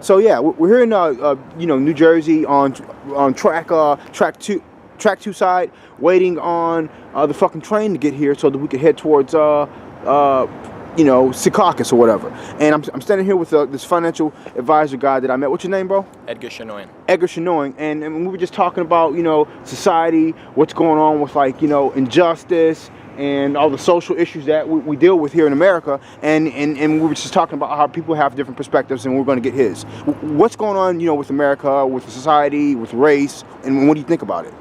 So yeah, we're here in New Jersey on track two side, waiting on the fucking train to get here so that we could head towards Secaucus or whatever. And I'm standing here with this financial advisor guy that I met. What's your name, bro? Edgar Shanoyan. Edgar Shanoyan. And we were just talking about society, what's going on with injustice and all the social issues that we deal with here in America, and we were just talking about how people have different perspectives, and we're going to get his. What's going on, with America, with society, with race, and what do you think about it?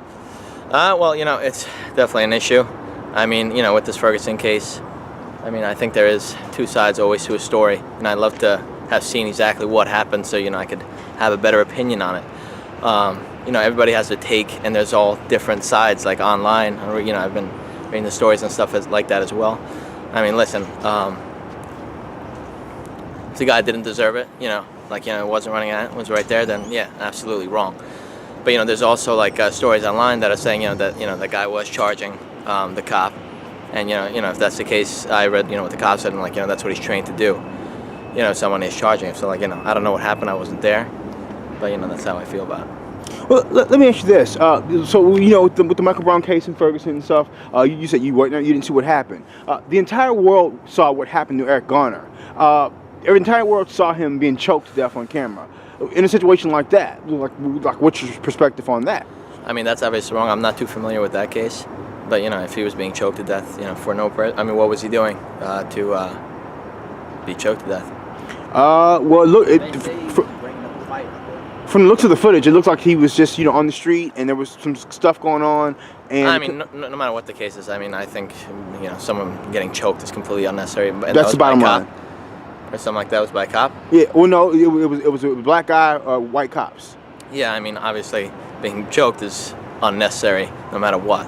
Well, it's definitely an issue. I mean, with this Ferguson case, I think there is two sides always to a story, and I'd love to have seen exactly what happened so, I could have a better opinion on it. Everybody has a take, and there's all different sides, like online. I've been reading the stories and stuff like that as well. Listen, if the guy didn't deserve it, wasn't running at it, was right there, then yeah, absolutely wrong. But there's also stories online that are saying that the guy was charging the cop, and if that's the case, I read what the cop said, and that's what he's trained to do. Someone is charging him, so I don't know what happened, I wasn't there, but that's how I feel about it. Well, let me ask you this. So with the Michael Brown case in Ferguson and stuff, you said you didn't see what happened. The entire world saw what happened to Eric Garner. The entire world saw him being choked to death on camera. In a situation like that, what's your perspective on that? That's obviously wrong. I'm not too familiar with that case, but if he was being choked to death, for no what was he doing to be choked to death? Well, look. From the looks of the footage, it looks like he was just, on the street, and there was some stuff going on. And no matter what the case is, I think, someone getting choked is completely unnecessary. And that's the bottom line. Or something like that was by a cop? Yeah. Well, no, it was a black guy, white cops. Yeah. Obviously, being choked is unnecessary, no matter what.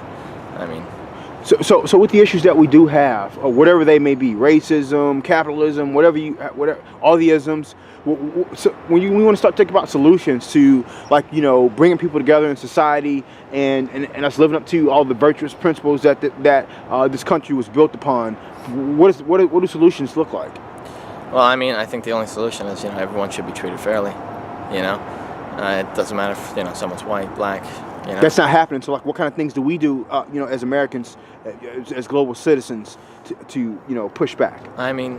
So with the issues that we do have, or whatever they may be, racism, capitalism, whatever all the isms. So when we want to start thinking about solutions to bringing people together in society and us living up to all the virtuous principles that this country was built upon, what do solutions look like? Well, I think the only solution is everyone should be treated fairly. It doesn't matter if someone's white, black. That's not happening. So what kind of things do we do as Americans, as global citizens, to push back?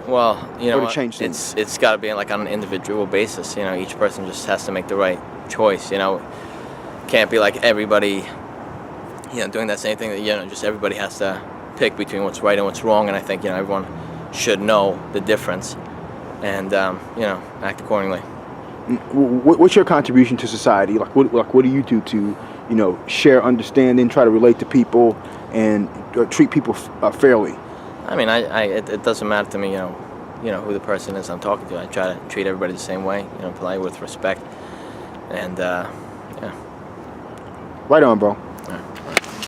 Well, or to change things? It's got to be on an individual basis. Each person just has to make the right choice. Can't be everybody doing that same thing. That just everybody has to pick between what's right and what's wrong. And I think everyone should know the difference and act accordingly. What's your contribution to society? What do you do to share understanding, try to relate to people, and treat people fairly? It doesn't matter to me, who the person is I'm talking to. I try to treat everybody the same way, polite, with respect, and yeah. Right on, bro. All right.